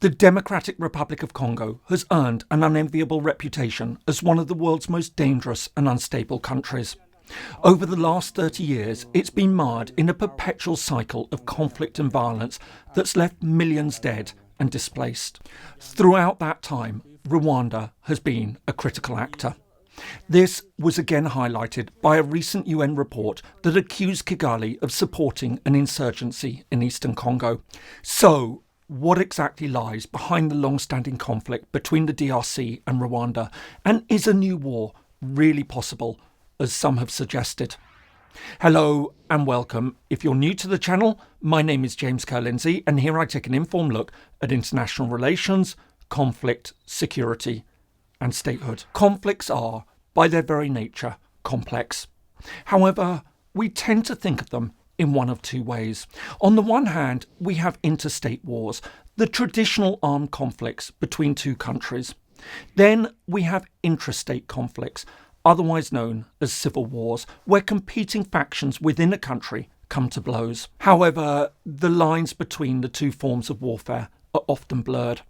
The Democratic Republic of Congo has earned an unenviable reputation as one of the world's most dangerous and unstable countries. Over the last 30 years, it's been marred in a perpetual cycle of conflict and violence that's left millions dead and displaced. Throughout that time, Rwanda has been a critical actor. This was again highlighted by a recent UN report that accused Kigali of supporting an insurgency in eastern Congo. So, what exactly lies behind the long-standing conflict between the DRC and Rwanda? And is a new war really possible, as some have suggested? Hello and welcome. If you're new to the channel, my name is James Ker-Lindsay, and here I take an informed look at international relations, conflict, security and statehood. Conflicts are, by their very nature, complex. However, we tend to think of them in one of two ways. On the one hand, we have interstate wars, the traditional armed conflicts between two countries. Then we have intrastate conflicts, otherwise known as civil wars, where competing factions within a country come to blows. However, the lines between the two forms of warfare are often blurred.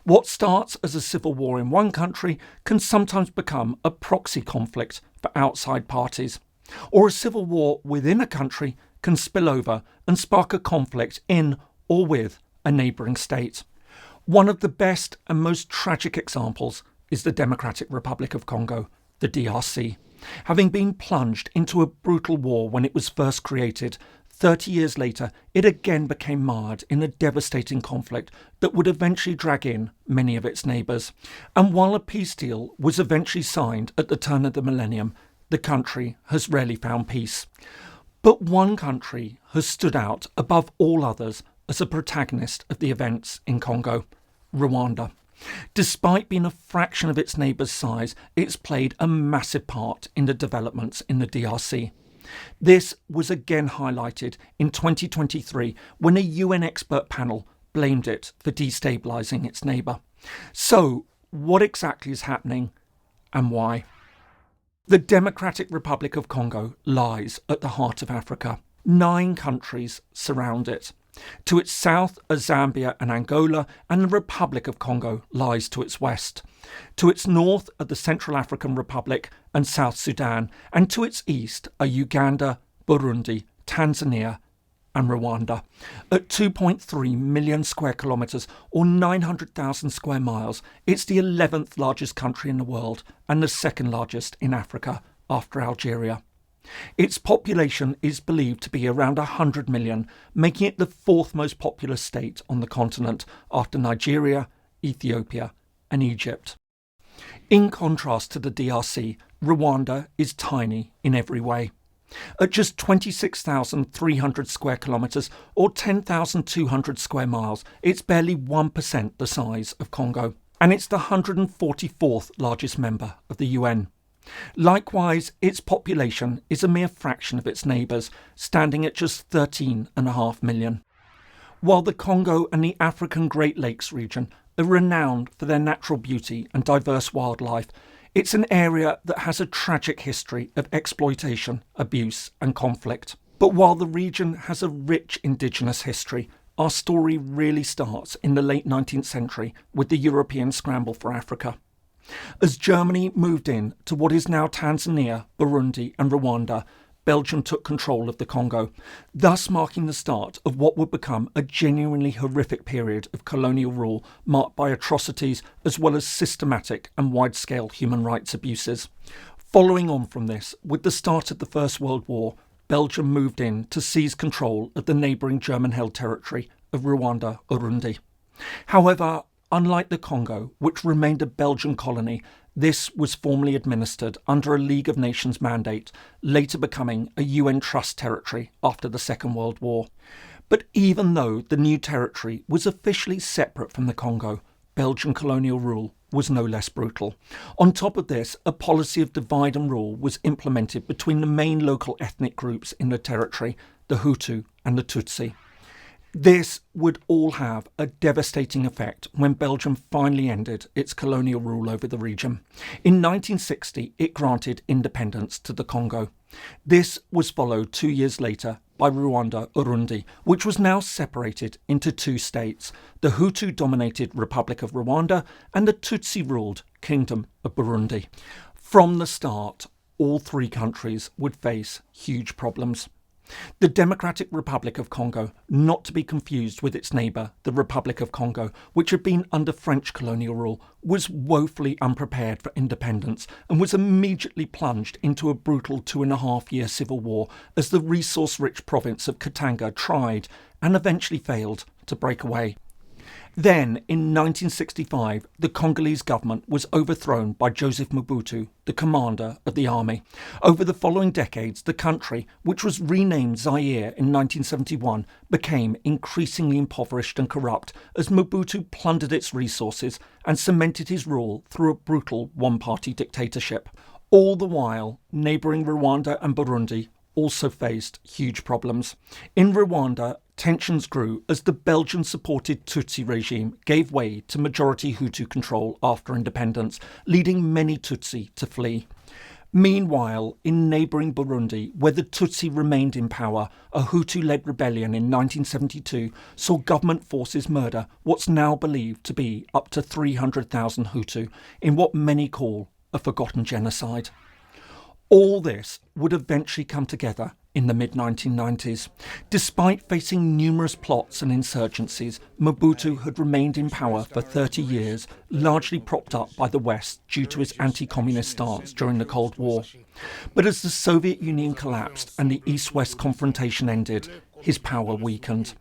What starts as a civil war in one country can sometimes become a proxy conflict for outside parties, or a civil war within a country can spill over and spark a conflict in or with a neighbouring state. One of the best and most tragic examples is the Democratic Republic of Congo, the DRC. Having been plunged into a brutal war when it was first created, 30 years later it again became marred in a devastating conflict that would eventually drag in many of its neighbours. And while a peace deal was eventually signed at the turn of the millennium, the country has rarely found peace. But one country has stood out above all others as a protagonist of the events in Congo: Rwanda. Despite being a fraction of its neighbours' size, it's played a massive part in the developments in the DRC. This was again highlighted in 2023 when a UN expert panel blamed it for destabilising its neighbour. So, what exactly is happening and why? The Democratic Republic of Congo lies at the heart of Africa. 9 countries surround it. To its south are Zambia and Angola, and the Republic of Congo lies to its west. To its north are the Central African Republic and South Sudan, and to its east are Uganda, Burundi, Tanzania and Rwanda. At 2.3 million square kilometres or 900,000 square miles, it's the 11th largest country in the world and the second largest in Africa after Algeria. Its population is believed to be around 100 million, making it the 4th most populous state on the continent after Nigeria, Ethiopia and Egypt. In contrast to the DRC, Rwanda is tiny in every way. At just 26,300 square kilometres or 10,200 square miles, it's barely 1% the size of Congo, and it's the 144th largest member of the UN. Likewise, its population is a mere fraction of its neighbours, standing at just 13.5 million. While the Congo and the African Great Lakes region are renowned for their natural beauty and diverse wildlife, it's an area that has a tragic history of exploitation, abuse and conflict. But while the region has a rich indigenous history, our story really starts in the late 19th century with the European scramble for Africa. As Germany moved in to what is now Tanzania, Burundi and Rwanda, Belgium took control of the Congo, thus marking the start of what would become a genuinely horrific period of colonial rule marked by atrocities as well as systematic and wide-scale human rights abuses. Following on from this, with the start of the First World War, Belgium moved in to seize control of the neighbouring German-held territory of Rwanda-Urundi. However, unlike the Congo, which remained a Belgian colony, this was formally administered under a League of Nations mandate, later becoming a UN Trust territory after the Second World War. But even though the new territory was officially separate from the Congo, Belgian colonial rule was no less brutal. On top of this, a policy of divide and rule was implemented between the main local ethnic groups in the territory, the Hutu and the Tutsi. This would all have a devastating effect when Belgium finally ended its colonial rule over the region. In 1960, it granted independence to the Congo. This was followed 2 years later by Rwanda, Burundi, which was now separated into two states, the Hutu-dominated Republic of Rwanda and the Tutsi-ruled Kingdom of Burundi. From the start, all three countries would face huge problems. The Democratic Republic of Congo, not to be confused with its neighbour, the Republic of Congo, which had been under French colonial rule, was woefully unprepared for independence and was immediately plunged into a brutal 2.5-year civil war as the resource-rich province of Katanga tried, and eventually failed, to break away. Then, in 1965, the Congolese government was overthrown by Joseph Mobutu, the commander of the army. Over the following decades, the country, which was renamed Zaire in 1971, became increasingly impoverished and corrupt as Mobutu plundered its resources and cemented his rule through a brutal one-party dictatorship. All the while, neighbouring Rwanda and Burundi also faced huge problems. In Rwanda, tensions grew as the Belgian-supported Tutsi regime gave way to majority Hutu control after independence, leading many Tutsi to flee. Meanwhile, in neighbouring Burundi, where the Tutsi remained in power, a Hutu-led rebellion in 1972 saw government forces murder what's now believed to be up to 300,000 Hutu in what many call a forgotten genocide. All this would eventually come together in the mid-1990s. Despite facing numerous plots and insurgencies, Mobutu had remained in power for 30 years, largely propped up by the West due to his anti-communist stance during the Cold War. But as the Soviet Union collapsed and the East-West confrontation ended, his power weakened.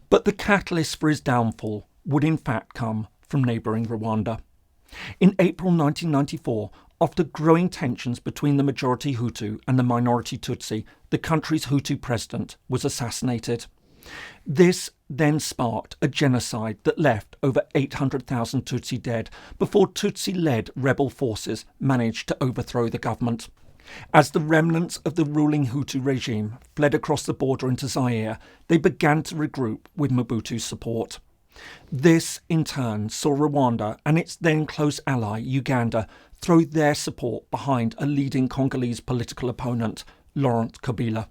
But the catalyst for his downfall would in fact come from neighbouring Rwanda. In April 1994, after growing tensions between the majority Hutu and the minority Tutsi, the country's Hutu president was assassinated. This then sparked a genocide that left over 800,000 Tutsi dead before Tutsi-led rebel forces managed to overthrow the government. As the remnants of the ruling Hutu regime fled across the border into Zaire, they began to regroup with Mobutu's support. This, in turn, saw Rwanda and its then close ally, Uganda, throw their support behind a leading Congolese political opponent, Laurent Kabila.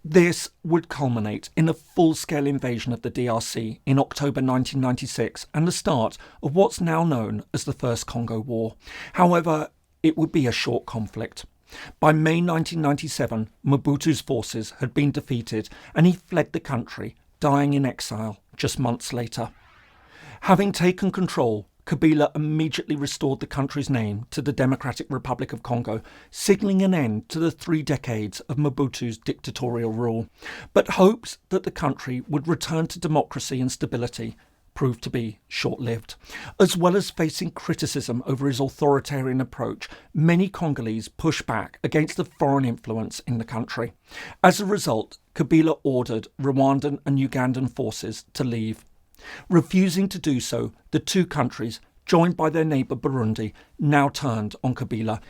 This would culminate in a full-scale invasion of the DRC in October 1996 and the start of what's now known as the First Congo War. However, it would be a short conflict. By May 1997, Mobutu's forces had been defeated and he fled the country, dying in exile just months later. Having taken control, Kabila immediately restored the country's name to the Democratic Republic of Congo, signalling an end to the 3 decades of Mobutu's dictatorial rule. But hopes that the country would return to democracy and stability proved to be short-lived. As well as facing criticism over his authoritarian approach, many Congolese pushed back against the foreign influence in the country. As a result, Kabila ordered Rwandan and Ugandan forces to leave. Refusing to do so, the two countries, joined by their neighbour Burundi, now turned on Kabila.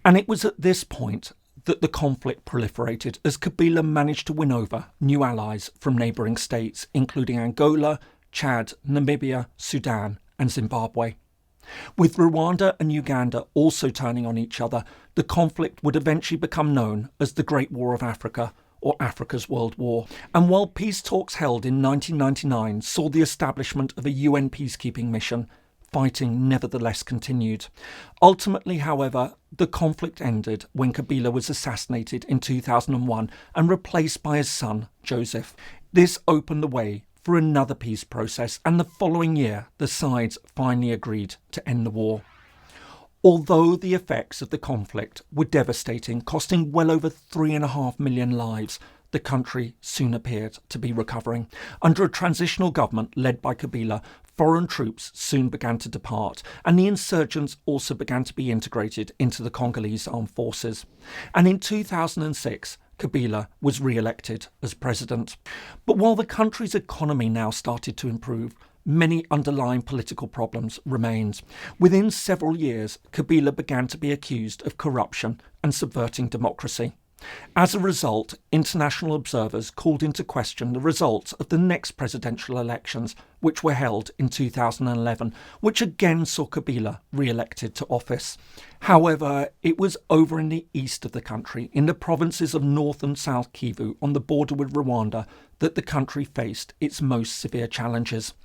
And it was at this point that the conflict proliferated as Kabila managed to win over new allies from neighbouring states, including Angola, Chad, Namibia, Sudan and Zimbabwe. With Rwanda and Uganda also turning on each other, the conflict would eventually become known as the Great War of Africa, or Africa's World War. And while peace talks held in 1999 saw the establishment of a UN peacekeeping mission, fighting nevertheless continued. Ultimately, however, the conflict ended when Kabila was assassinated in 2001 and replaced by his son, Joseph. This opened the way for another peace process, and the following year the sides finally agreed to end the war. Although the effects of the conflict were devastating, costing well over 3.5 million lives, the country soon appeared to be recovering. Under a transitional government led by Kabila, foreign troops soon began to depart, and the insurgents also began to be integrated into the Congolese armed forces. And in 2006, Kabila was re-elected as president. But while the country's economy now started to improve, many underlying political problems remained. Within several years, Kabila began to be accused of corruption and subverting democracy. As a result, international observers called into question the results of the next presidential elections, which were held in 2011, which again saw Kabila re-elected to office. However, it was over in the east of the country, in the provinces of North and South Kivu on the border with Rwanda, that the country faced its most severe challenges.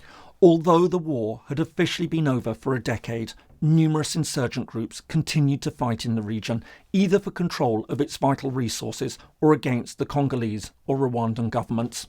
Although the war had officially been over for a decade, numerous insurgent groups continued to fight in the region, either for control of its vital resources or against the Congolese or Rwandan governments.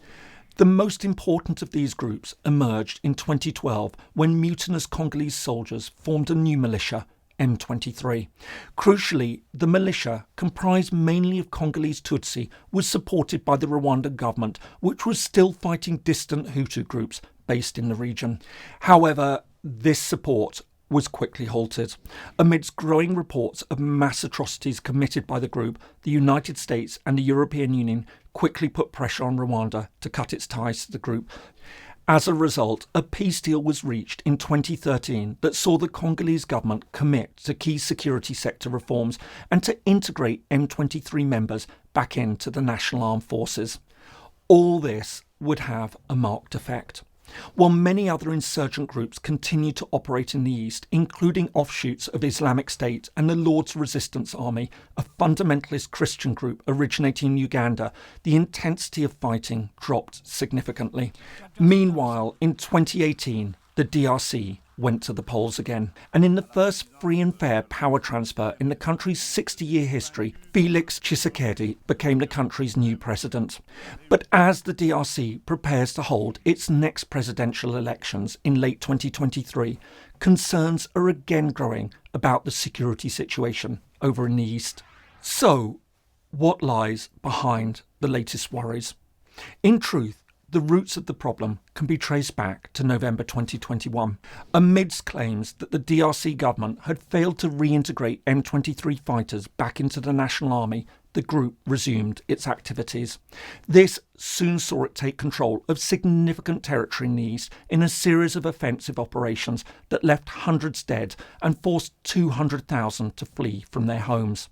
The most important of these groups emerged in 2012 when mutinous Congolese soldiers formed a new militia, M23. Crucially, the militia, comprised mainly of Congolese Tutsi, was supported by the Rwandan government, which was still fighting distant Hutu groups based in the region. However, this support was quickly halted. Amidst growing reports of mass atrocities committed by the group, the United States and the European Union quickly put pressure on Rwanda to cut its ties to the group. As a result, a peace deal was reached in 2013 that saw the Congolese government commit to key security sector reforms and to integrate M23 members back into the National Armed Forces. All this would have a marked effect. While many other insurgent groups continue to operate in the east, including offshoots of Islamic State and the Lord's Resistance Army, a fundamentalist Christian group originating in Uganda, the intensity of fighting dropped significantly. Meanwhile, in 2018, the DRC went to the polls again, and in the first free and fair power transfer in the country's 60-year history, Felix Tshisekedi became the country's new president. But as the DRC prepares to hold its next presidential elections in late 2023, concerns are again growing about the security situation over in the east. So, what lies behind the latest worries? In truth, the roots of the problem can be traced back to November 2021, amidst claims that the DRC government had failed to reintegrate M23 fighters back into the National Army. The group resumed its activities. This soon saw it take control of significant territory in the east in a series of offensive operations that left hundreds dead and forced 200,000 to flee from their homes.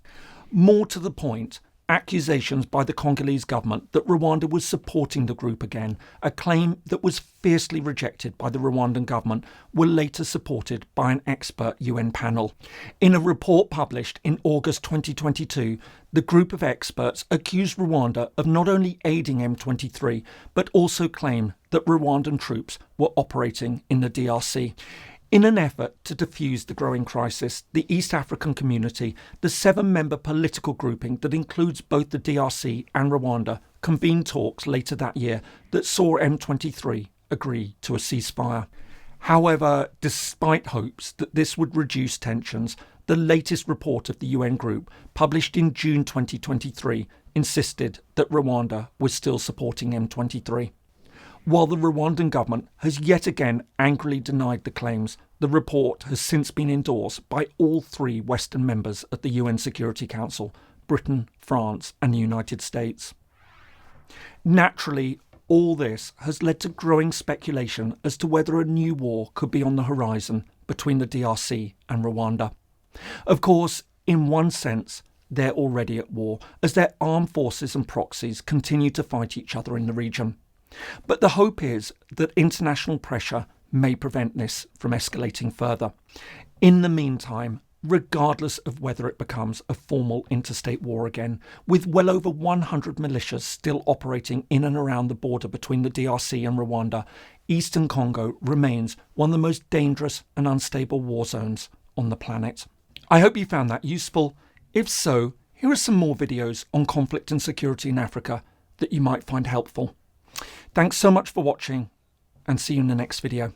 More to the point, accusations by the Congolese government that Rwanda was supporting the group again, a claim that was fiercely rejected by the Rwandan government, were later supported by an expert UN panel. In a report published in August 2022, the group of experts accused Rwanda of not only aiding M23, but also claimed that Rwandan troops were operating in the DRC. In an effort to defuse the growing crisis, the East African Community, the 7-member political grouping that includes both the DRC and Rwanda, convened talks later that year that saw M23 agree to a ceasefire. However, despite hopes that this would reduce tensions, the latest report of the UN group, published in June 2023, insisted that Rwanda was still supporting M23. While the Rwandan government has yet again angrily denied the claims, the report has since been endorsed by all 3 Western members of the UN Security Council, Britain, France and the United States. Naturally, all this has led to growing speculation as to whether a new war could be on the horizon between the DRC and Rwanda. Of course, in one sense, they're already at war, as their armed forces and proxies continue to fight each other in the region. But the hope is that international pressure may prevent this from escalating further. In the meantime, regardless of whether it becomes a formal interstate war again, with well over 100 militias still operating in and around the border between the DRC and Rwanda, Eastern Congo remains one of the most dangerous and unstable war zones on the planet. I hope you found that useful. If so, here are some more videos on conflict and security in Africa that you might find helpful. Thanks so much for watching, and see you in the next video.